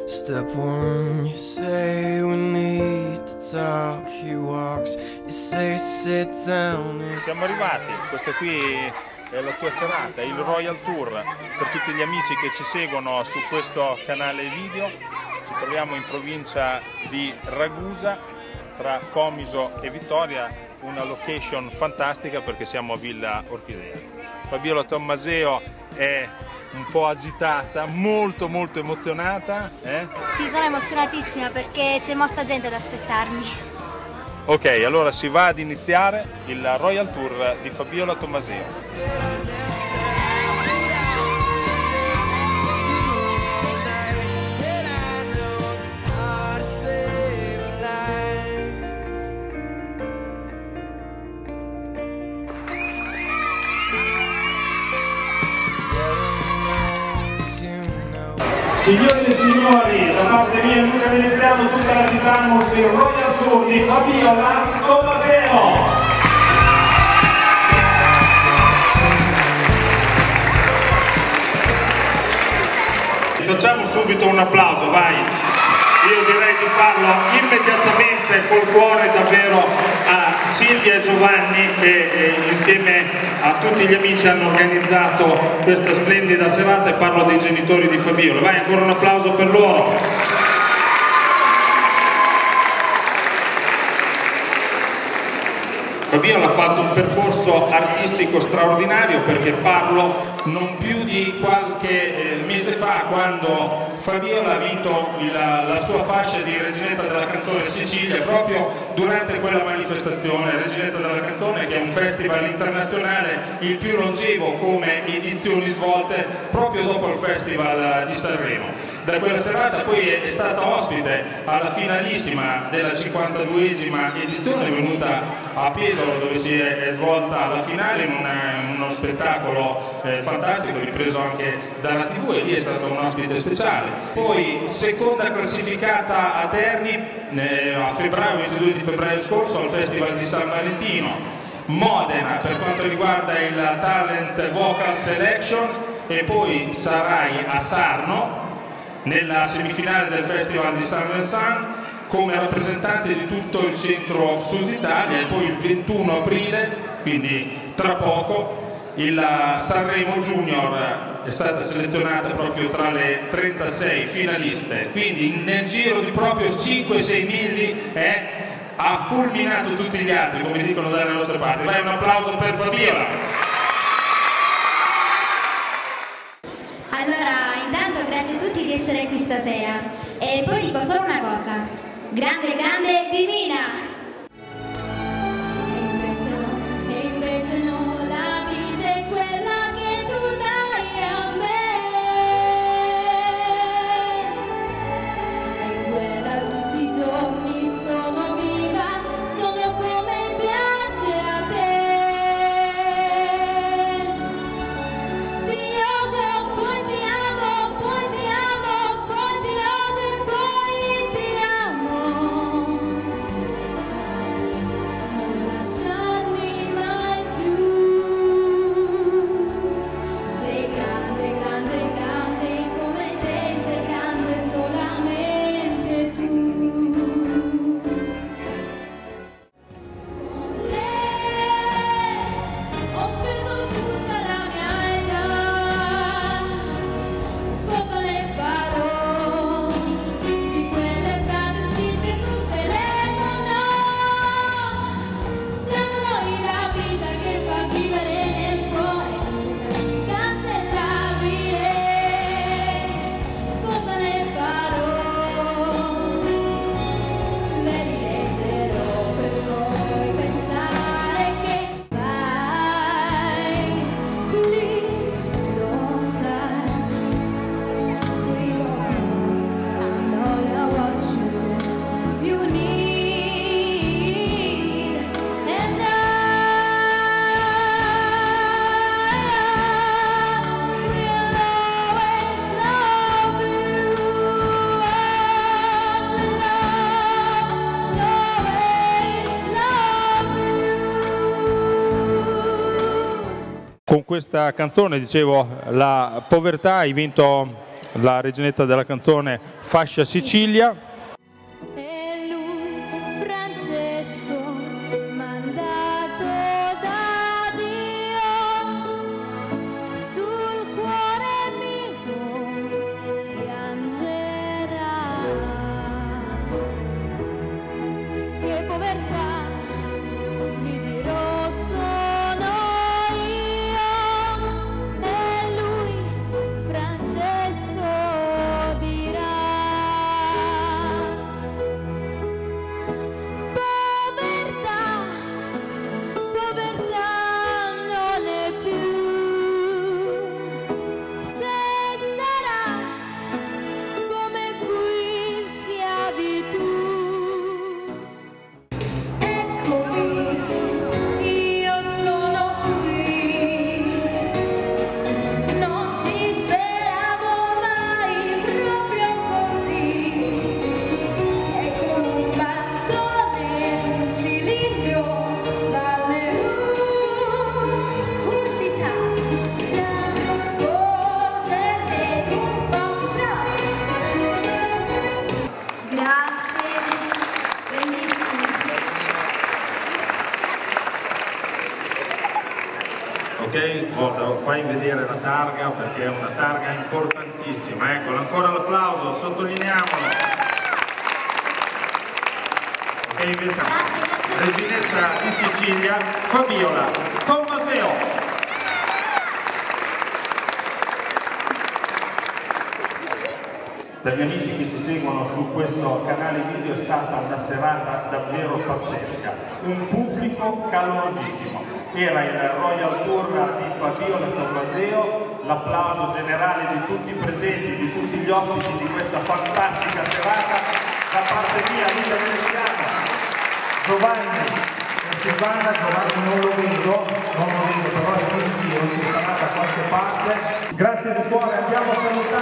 Step one, you say we need to talk. He walks, you say sit down. Siamo arrivati, questa qui è la tua serata, il Royal Tour. Per tutti gli amici che ci seguono su questo canale video, ci troviamo in provincia di Ragusa, tra Comiso e Vittoria, una location fantastica perché siamo a Villa Orchidea. Fabiola Tommaseo è un po' agitata, molto emozionata. Sì, sono emozionatissima perché c'è molta gente ad aspettarmi. Ok, allora si va ad iniziare il Royal Tour di Fabiola Tommaseo. Signori e signori, da parte mia Luca Veneziano, tutta la Titamus, il Royal Tour di Fabiola Tommaseo. Facciamo subito un applauso, vai! Io direi di farlo immediatamente col cuore davvero a Silvia e Giovanni che insieme a tutti gli amici hanno organizzato questa splendida serata, e parlo dei genitori di Fabiola. Vai, ancora un applauso per loro. Fabiola ha fatto un percorso artistico straordinario, perché parlo non più di qualche mese fa, quando Fabiola ha vinto la sua fascia di Reginetta della Canzone Sicilia, proprio durante quella manifestazione. Reginetta della Canzone, che è un festival internazionale, il più longevo come edizioni svolte proprio dopo il Festival di Sanremo. Da quella serata poi è stata ospite alla finalissima della 52esima edizione, venuta a Pesaro, dove si è svolta la finale in uno spettacolo fantastico, ripreso anche dalla TV, e lì è stata un ospite speciale. Poi seconda classificata a Terni a febbraio, 22 di febbraio scorso, al Festival di San Valentino. Modena per quanto riguarda il Talent Vocal Selection, e poi sarai a Sarno nella semifinale del Festival di San Vincent come rappresentante di tutto il centro-sud Italia, e poi il 21 aprile, quindi tra poco, il Sanremo Junior è stata selezionata proprio tra le 36 finaliste, quindi nel giro di proprio 5-6 mesi ha fulminato tutti gli altri, come dicono dalle nostre parti. Vai, un applauso per Fabiola. Allora, intanto grazie a tutti di essere qui stasera, e poi dico solo una cosa: grande, grande, divina! E invece no, la vita è quella che tu dai a me, e quella tutti i giorni sono viva, sono come piace a te. Ti odio, poi ti amo, poi ti amo, poi ti odio e poi ti amo. Non lasciarmi mai più. Sei grande, grande, grande, come te sei grande solamente tu. Con te ho speso tutta la mia età. Cosa ne farò di quelle frasi scritte sul telefono? Siamo noi la vita che fa vivere nel cuore, questa incancellabile. Cosa ne farò? Le rileggerò per poi pensare che vai, please don't lie. We all, I know you're what you need, and I will always love you. Con questa canzone, dicevo, la povertà, hai vinto la reginetta della canzone Fascia Sicilia. E lui, Francesco, mandato da Dio, sul cuore mio piangerà. Che povertà, gli dirò sono io, e lui, Francesco, dirà. Povertà, povertà non è più, se sarà come qui schiavitù. Eccomi, io sono qui, non ci speravo mai proprio così, e con un bastone, un cilindro, dalle umidità, porterne un po' Grazie, bellissimo. Ok, guarda, fai vedere la targa perché è una targa importantissima. Eccola, ancora l'applauso, sottolineiamolo. Ok, invece reginetta di Sicilia, Fabiola Tommaseo. Per gli amici che ci seguono su questo canale video è stata una serata davvero pazzesca, un pubblico calorosissimo. Era il Royal Tour di Fabiola Tommaseo, l'applauso generale di tutti i presenti, di tutti gli ospiti di questa fantastica serata, da parte mia, Luca Veneziano, Giovanni e Silvana. Giovanni non lo vedo, però è qui in giro, ci sarà da qualche parte. Grazie di cuore, andiamo a salutare